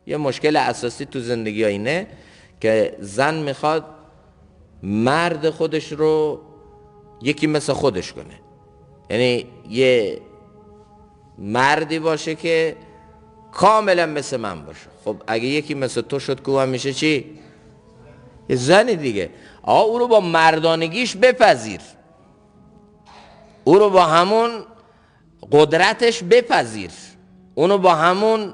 یه مشکل اساسی تو زندگی ها اینه که زن میخواد مرد خودش رو یکی مثل خودش کنه، یعنی یه مردی باشه که کاملا مثل من باشه. خب اگه یکی مثل تو شد که هم میشه چی؟ یه زنی دیگه. او رو با مردانگیش بپذیر، او رو با همون قدرتش بپذیر، اونو با همون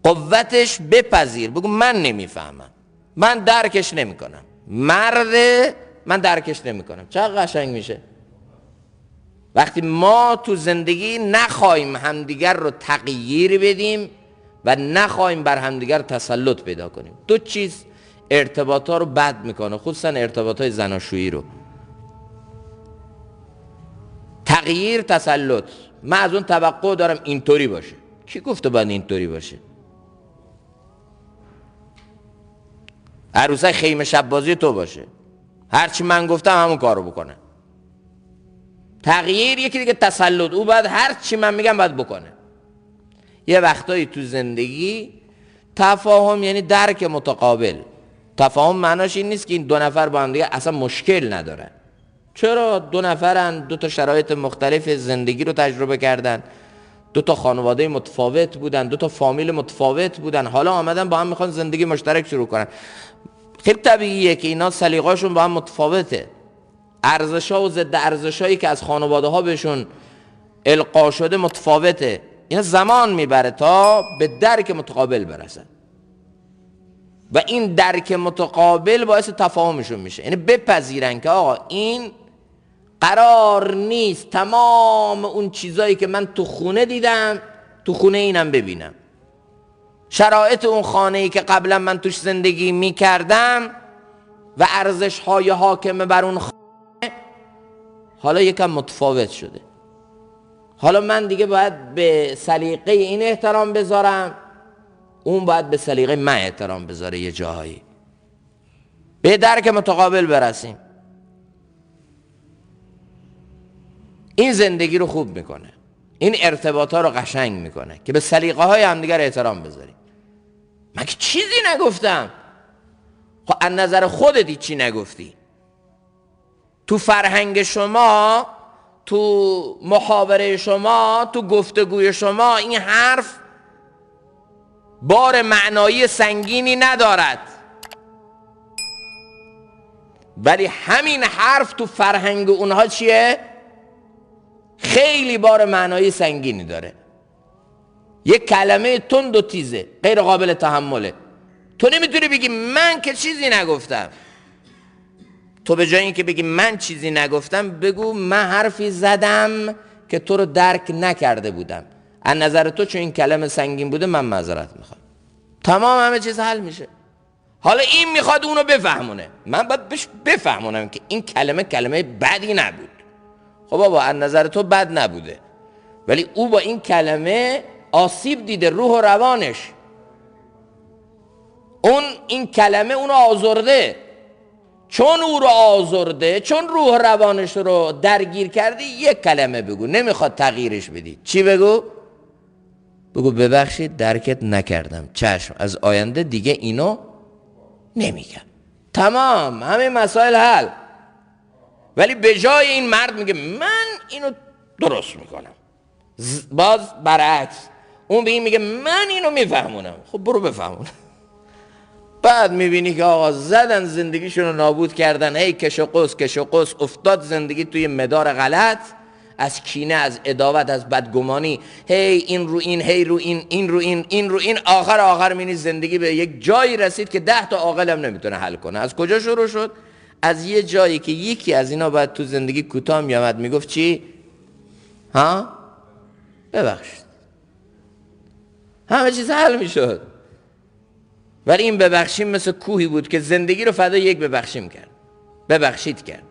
قوتش بپذیر. بگو من نمیفهمم، من درکش نمیکنم، مرده من درکش نمیکنم. چقدر قشنگ میشه وقتی ما تو زندگی نخواهیم همدیگر رو تغییر بدیم و نخواهیم بر همدیگر تسلط پیدا کنیم. دو چیز ارتباطا رو بد میکنه، خصوصا ارتباطای زناشویی رو. تغییر، تسلط. من از اون توقع دارم اینطوری باشه. کی گفته باید اینطوری باشه؟ عروسک خیمه شب بازی تو باشه، هرچی من گفتم همون کارو بکنه. تغییر یکی دیگه تسلط، او باید هرچی من میگم باید بکنه. یه وقتایی تو زندگی تفاهم یعنی درک متقابل. تفاهم معناش این نیست که این دو نفر با هم دیگه اصلا مشکل ندارن. چرا؟ دو نفرن، دو تا شرایط مختلف زندگی رو تجربه کردن، دو تا خانواده متفاوت بودن، دو تا فامیل متفاوت بودن، حالا آمدن با هم میخوان زندگی مشترک شروع کنن. خیلی طبیعیه که اینا سلیقه‌شون با هم متفاوته. ارزش‌ها و ضد ارزش‌هایی که از خانواده‌ها بهشون القا شده متفاوته. اینا زمان میبره تا به درک متقابل برسن و این درک متقابل باعث تفاهمشون میشه. یعنی بپذیرن که آقا این قرار نیست تمام اون چیزایی که من تو خونه دیدم تو خونه اینم ببینم. شرایط اون خانه‌ای که قبلا من توش زندگی میکردم و ارزش‌های حاکم بر اون خانه حالا یکم متفاوت شده. حالا من دیگه باید به سلیقه این احترام بذارم، اون باید به سلیقه من احترام بذاره. یه جاهایی به درک متقابل برسیم. این زندگی رو خوب میکنه، این ارتباطا رو قشنگ میکنه که به سلیقه های همدیگر احترام بذاریم. من که چیزی نگفتم. خب از نظر خودت چی نگفتی؟ تو فرهنگ شما، تو محاوره شما، تو گفتگوی شما این حرف بار معنایی سنگینی ندارد، ولی همین حرف تو فرهنگ اونها چیه؟ خیلی بار معنایی سنگینی داره. یک کلمه تند و تیزه، غیر قابل تحمله. تو نمیتونی بگی من که چیزی نگفتم. تو به جای اینکه بگی من چیزی نگفتم، بگو من حرفی زدم که تو رو درک نکرده بودم. از نظر تو چون این کلمه سنگین بوده من معذرت میخوام. تمام همه چیز حل میشه. حالا این میخواد اونو بفهمونه، من باید بهش بفهمونم که این کلمه بدی نبود. خب بابا از نظر تو بد نبوده، ولی او با این کلمه آسیب دیده روح و روانش. این کلمه اونو آزرده. چون او رو آزرده، چون روح روانش رو درگیر کردی، یک کلمه بگو. نمیخواد تغییرش بدی. چی بگو؟ بگو ببخشید درکت نکردم، چشم، از آینده دیگه اینو نمیگم. تمام، همه مسائل حل. ولی به جای این مرد میگه من اینو درست میکنم، باز برعکس اون به این میگه من اینو میفهمونم. خب برو بفهمون. بعد میبینی که آقا زدن زندگیشون رو نابود کردن. هی کش و قوس افتاد زندگی توی مدار غلط، از کینه، از عداوت، از بدگمانی. هی این رو این، هی رو این، این رو این، این رو این. آخر میبینی زندگی به یک جایی رسید که 10 تا عاقل هم نمیتونه حل کنه. از کجا شروع شد؟ از یه جایی که یکی از اینا باید تو زندگی کوتاه میامد میگفت چی؟ ها؟ ببخشید. همه چیز حل میشد. ولی این ببخشیم مثل کوهی بود که زندگی رو فدای یک ببخشید کرد.